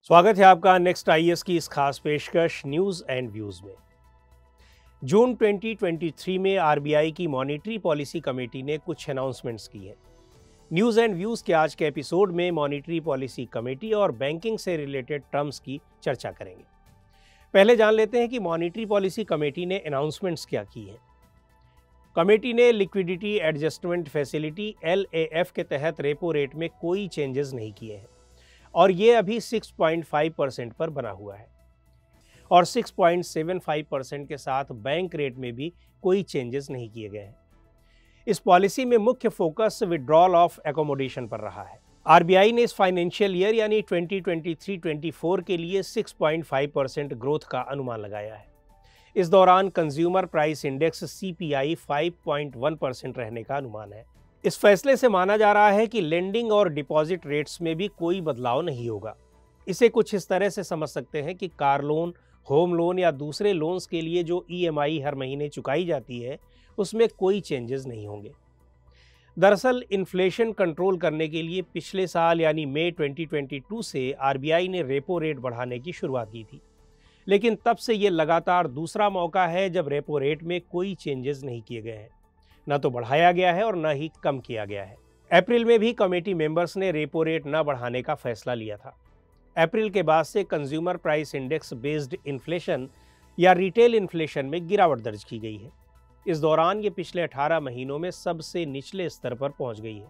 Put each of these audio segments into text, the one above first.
स्वागत है आपका नेक्स्ट आईएएस की इस खास पेशकश न्यूज़ एंड व्यूज़ में। जून 2023 में आरबीआई की मॉनेटरी पॉलिसी कमेटी ने कुछ अनाउंसमेंट्स की हैं। न्यूज़ एंड व्यूज़ के आज के एपिसोड में मॉनेटरी पॉलिसी कमेटी और बैंकिंग से रिलेटेड टर्म्स की चर्चा करेंगे। पहले जान लेते हैं कि मॉनेटरी पॉलिसी कमेटी ने अनाउंसमेंट्स क्या की हैं। कमेटी ने लिक्विडिटी एडजस्टमेंट फैसिलिटी LAF के तहत रेपो रेट में कोई चेंजेस नहीं किए हैं और ये अभी 6.5% पर बना हुआ है और 6.75% के साथ बैंक रेट में भी कोई चेंजेस नहीं किए गए हैं। इस पॉलिसी में मुख्य फोकस विड्रॉल ऑफ एकोमोडेशन पर रहा है। आरबीआई ने इस फाइनेंशियल ईयर यानी 2023-24 के लिए 6.5% ग्रोथ का अनुमान लगाया है। इस दौरान कंज्यूमर प्राइस इंडेक्स CPI 5.1% रहने का अनुमान है। इस फैसले से माना जा रहा है कि लेंडिंग और डिपॉजिट रेट्स में भी कोई बदलाव नहीं होगा। इसे कुछ इस तरह से समझ सकते हैं कि कार लोन, होम लोन या दूसरे लोन्स के लिए जो EMI हर महीने चुकाई जाती है उसमें कोई चेंजेस नहीं होंगे। दरअसल इन्फ्लेशन कंट्रोल करने के लिए पिछले साल यानी मई 2022 से आरबीआई ने रेपो रेट बढ़ाने की शुरुआत की थी, लेकिन तब से ये लगातार दूसरा मौका है जब रेपो रेट में कोई चेंजेस नहीं किए गए हैं। न तो बढ़ाया गया है और न ही कम किया गया है। अप्रैल में भी कमेटी मेंबर्स ने रेपो रेट न बढ़ाने का फैसला लिया था। अप्रैल के बाद से consumer price index based inflation या रिटेल इन्फ्लेशन में गिरावट दर्ज की गई है। इस दौरान ये पिछले 18 महीनों में सबसे निचले स्तर पर पहुंच गई है।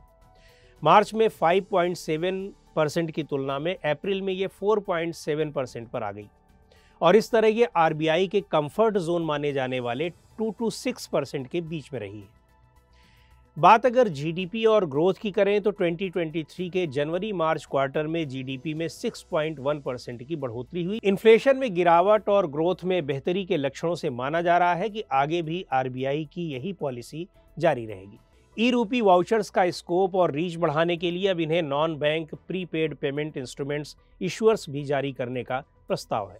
मार्च में 5.7% की तुलना में अप्रैल में ये 4.7% पर आ गई और इस तरह ये आरबीआई के कंफर्ट जोन माने जाने वाले 2 to 6% के बीच में रही है। बात अगर जीडीपी और ग्रोथ की करें तो 2023 के जनवरी-मार्च क्वार्टर में जीडीपी में 6.1% की बढ़ोतरी हुई। इन्फ्लेशन में गिरावट और ग्रोथ में बेहतरी के लक्षणों से माना जा रहा है कि आगे भी आरबीआई की यही पॉलिसी जारी रहेगी। ई-रूपी वाउचर्स का स्कोप और रीच बढ़ाने के लिए अब इन्हें non bank prepaid payment instruments issuers भी जारी करने का प्रस्ताव है।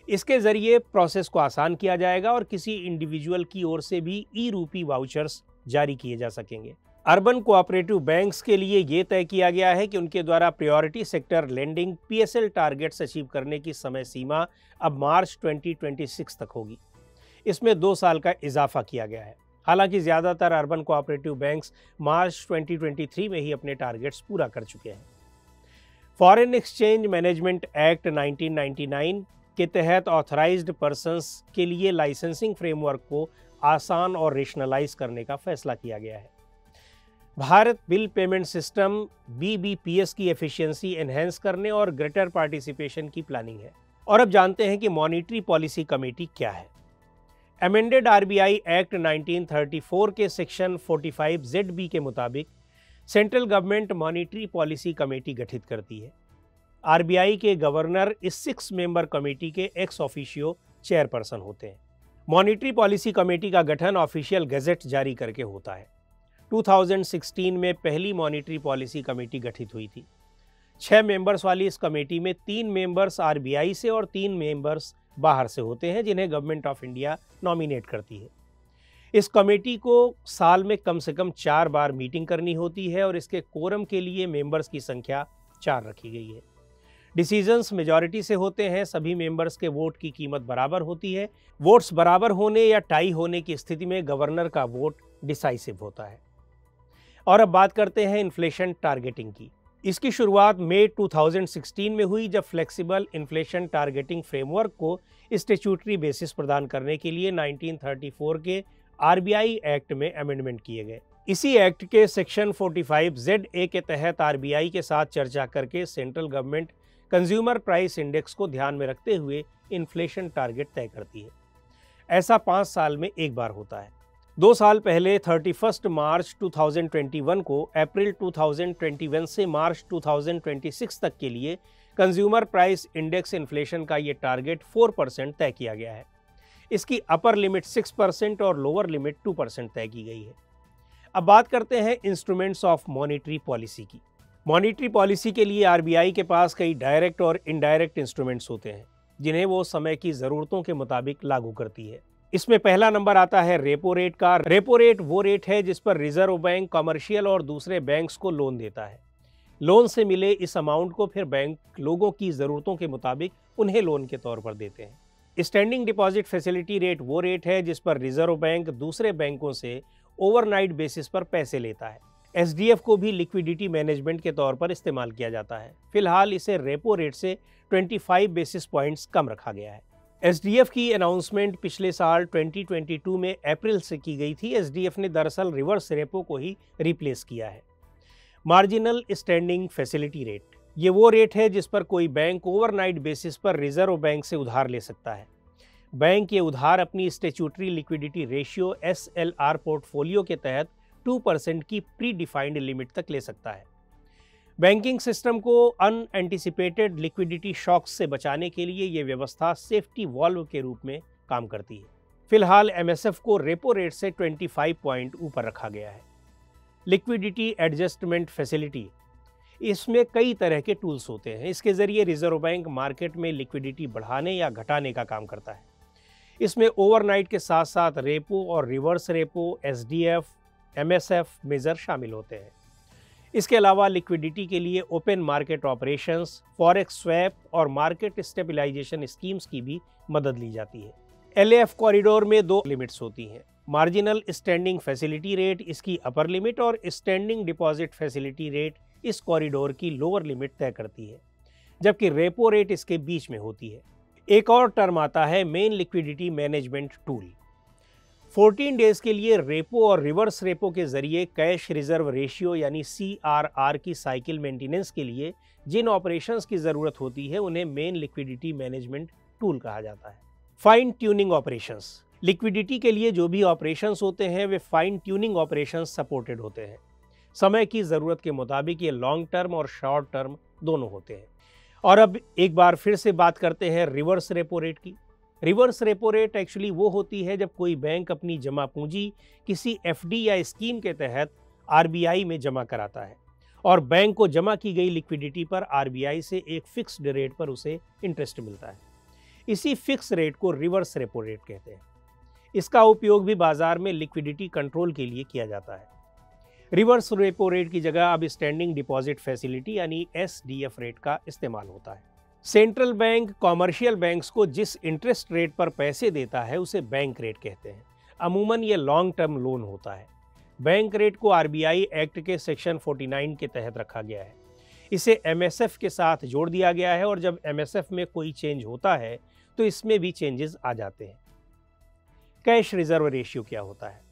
इसके जरिए प्रोसेस को आसान किया जाएगा और किसी इंडिविजुअल की ओर से भी ई-रूपी वाउचर्स जारी किए जा सकेंगे। अर्बन कोऑपरेटिव बैंक्स के लिए ये तय किया गया है कि उनके द्वारा priority sector lending PSL targets achieve करने की समय सीमा अब मार्च 2026 तक होगी। इसमें 2 साल का इजाफा किया गया है। हालांकि ज़्यादातर अर्बन कोऑपरेटिव बैंक्स मार्च 2023 में ही अपने टारगेट्स पूरा कर चुके हैं। फॉरेन एक्सचेंज मैनेजमेंट एक्ट 1999 के तहत ऑथराइज्ड पर्सन्स के लिए लाइसेंसिंग फ्रेमवर्क को आसान और रेशनलाइज करने का फैसला किया गया है। Bharat bill payment system BBPS की एफिशिएंसी एनहेंस करने और ग्रेटर पार्टिसिपेशन की प्लानिंग है। और अब जानते हैं कि मॉनेटरी पॉलिसी कमेटी क्या है। अमेंडेड आरबीआई एक्ट 1934 के सेक्शन 45ZB के मुताबिक central government monetary policy committee गठित करती है। आरबीआई के गवर्नर इस 6 मेंबर कमेटी के एक्स ऑफिशियो चेयरपर्सन होते हैं। मॉनेटरी पॉलिसी कमेटी का गठन ऑफिशियल गैजेट जारी करके होता है। 2016 में पहली मॉनेटरी पॉलिसी कमेटी गठित हुई थी। 6 मेंबर्स वाली इस कमेटी में 3 मेंबर्स आरबीआई से और 3 मेंबर्स बाहर से होते हैं जिन्हें गवर्नमेंट ऑफ इंडिया नॉमिनेट करती है। इस कमेटी को साल में कम से कम 4 बार मीटिंग करनी होती है और इसके कोरम के लिए मेंबर्स की संख्या 4 रखी गई है। डिसीजंस मेजॉरिटी से होते हैं। सभी मेंबर्स के वोट की कीमत बराबर होती है। वोट्स बराबर होने या टाई होने की स्थिति में गवर्नर का वोट डिसाइसिव होता है। और अब बात करते हैं इन्फ्लेशन टारगेटिंग की। इसकी शुरुआत मई 2016 में हुई जब फ्लेक्सिबल इन्फ्लेशन टारगेटिंग फ्रेमवर्क को स्टैट्यूटरी बेसिस प्रदान करने के लिए 1934 के आरबीआई एक्ट में अमेंडमेंट किए गए। इसी एक्ट के सेक्शन 45ZA के तहत आरबीआई के साथ चर्चा करके central government consumer price index को ध्यान में रखते हुए इन्फ्लेशन टारगेट तय करती है। ऐसा 5 साल में एक बार होता है। 2 साल पहले 31 मार्च 2021 को अप्रैल 2021 से मार्च 2026 तक के लिए कंज्यूमर प्राइस इंडेक्स इन्फ्लेशन का ये टारगेट 4% तय किया गया है। इसकी अपर लिमिट 6% और लोअर लिमिट 2% तय की गई है। अब बात करते हैं इंस्ट्रूमेंट्स ऑफ मॉनेटरी पॉलिसी की। मॉनेटरी पॉलिसी के लिए आरबीआई के पास कई डायरेक्ट और इनडायरेक्ट इंस्ट्रूमेंट्स होते हैं जिन्हें वो समय की ज़रूरतों के मुताबिक लागू करती है। इसमें पहला नंबर आता है रेपो रेट का। रेपो रेट वो रेट है जिस पर रिजर्व बैंक कमर्शियल और दूसरे बैंक्स को लोन देता है। लोन से मिले इस अमाउंट को फिर बैंक लोगों की ज़रूरतों के मुताबिक उन्हें लोन के तौर पर देते हैं। स्टैंडिंग डिपॉजिट फैसिलिटी रेट वो रेट है जिस पर रिजर्व बैंक दूसरे बैंकों से ओवरनाइट बेसिस पर पैसे लेता है। एसडीएफ को भी लिक्विडिटी मैनेजमेंट के तौर पर इस्तेमाल किया जाता है। फिलहाल इसे रेपो रेट से 25 बेसिस पॉइंट्स कम रखा गया है। एसडीएफ की अनाउंसमेंट पिछले साल 2022 में अप्रैल से की गई थी। एसडीएफ ने दरअसल रिवर्स रेपो को ही रिप्लेस किया है। मार्जिनल स्टैंडिंग फैसिलिटी रेट, ये वो रेट है जिस पर कोई बैंक ओवरनाइट बेसिस पर रिजर्व बैंक से उधार ले सकता है। बैंक ये उधार अपनी statutory liquidity ratio SLR portfolio के तहत 2% की प्री डिफाइंड लिमिट तक ले सकता है। बैंकिंग सिस्टम को अनएंटिसिपेटेड लिक्विडिटी शॉक्स से बचाने के लिए ये व्यवस्था सेफ्टी वॉल्व के रूप में काम करती है। फिलहाल MSF को रेपो रेट से 25 पॉइंट ऊपर रखा गया है। लिक्विडिटी एडजस्टमेंट फैसिलिटी, इसमें कई तरह के टूल्स होते हैं। इसके ज़रिए रिजर्व बैंक मार्केट में लिक्विडिटी बढ़ाने या घटाने का काम करता है। इसमें ओवरनाइट के साथ साथ रेपो और reverse repo, SDF, MSF major शामिल होते हैं। इसके अलावा लिक्विडिटी के लिए open market operations, forex swap और मार्केट स्टेबलाइजेशन स्कीम्स की भी मदद ली जाती है। LAF कॉरिडोर में 2 लिमिट्स होती हैं। मार्जिनल स्टैंडिंग फैसिलिटी रेट इसकी अपर लिमिट और स्टैंडिंग डिपॉजिट फैसिलिटी रेट इस कॉरिडोर की लोअर लिमिट तय करती है, जबकि रेपो रेट इसके बीच में होती है। एक और टर्म आता है main liquidity management tool. 14 days के लिए रेपो और रिवर्स रेपो के जरिए कैश रिजर्व रेशियो यानी CRR की साइकिल मेंटेनेंस के लिए जिन ऑपरेशंस की ज़रूरत होती है उन्हें मेन लिक्विडिटी मैनेजमेंट टूल कहा जाता है। फाइन ट्यूनिंग ऑपरेशंस, लिक्विडिटी के लिए जो भी ऑपरेशंस होते हैं वे फाइन ट्यूनिंग ऑपरेशंस सपोर्टेड होते हैं। समय की ज़रूरत के मुताबिक ये लॉन्ग टर्म और शॉर्ट टर्म दोनों होते हैं। और अब एक बार फिर से बात करते हैं रिवर्स रेपो रेट की। रिवर्स रेपो रेट एक्चुअली वो होती है जब कोई बैंक अपनी जमा पूंजी किसी FD या स्कीम के तहत RBI में जमा कराता है और बैंक को जमा की गई लिक्विडिटी पर RBI से एक फिक्स्ड रेट पर उसे इंटरेस्ट मिलता है। इसी फिक्स रेट को रिवर्स रेपो रेट कहते हैं। इसका उपयोग भी बाजार में लिक्विडिटी कंट्रोल के लिए किया जाता है। रिवर्स रेपो रेट की जगह अब स्टैंडिंग डिपॉजिट फैसिलिटी यानी SDF रेट का इस्तेमाल होता है। सेंट्रल बैंक कॉमर्शियल बैंक्स को जिस इंटरेस्ट रेट पर पैसे देता है उसे बैंक रेट कहते हैं। अमूमन ये लॉन्ग टर्म लोन होता है। बैंक रेट को RBI एक्ट के सेक्शन 49 के तहत रखा गया है। इसे MSF के साथ जोड़ दिया गया है और जब MSF में कोई चेंज होता है तो इसमें भी चेंजेस आ जाते हैं। कैश रिजर्व रेशियो क्या होता है?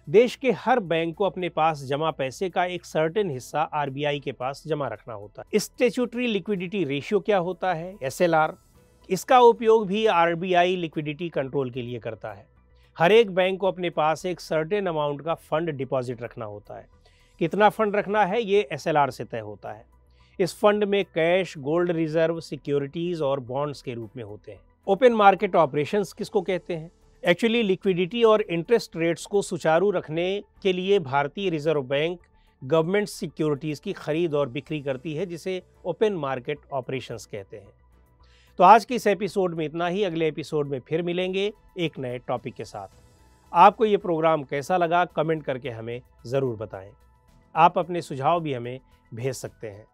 देश के हर बैंक को अपने पास जमा पैसे का एक सर्टेन हिस्सा RBI के पास जमा रखना होता है। स्टैट्यूटरी लिक्विडिटी रेशियो क्या होता है? SLR। इसका उपयोग भी RBI लिक्विडिटी कंट्रोल के लिए करता है। हर एक बैंक को अपने पास एक सर्टेन अमाउंट का फंड डिपॉजिट रखना होता है। कितना फंड रखना है ये SLR से तय होता है। इस फंड में कैश, गोल्ड रिजर्व, सिक्योरिटीज और बॉन्ड्स के रूप में होते हैं। ओपन मार्केट ऑपरेशंस किसको कहते हैं? एक्चुअली लिक्विडिटी और इंटरेस्ट रेट्स को सुचारू रखने के लिए भारतीय रिजर्व बैंक गवर्नमेंट सिक्योरिटीज़ की खरीद और बिक्री करती है, जिसे ओपन मार्केट ऑपरेशंस कहते हैं। तो आज के इस एपिसोड में इतना ही। अगले एपिसोड में फिर मिलेंगे एक नए टॉपिक के साथ। आपको ये प्रोग्राम कैसा लगा कमेंट करके हमें ज़रूर बताएं। आप अपने सुझाव भी हमें भेज सकते हैं।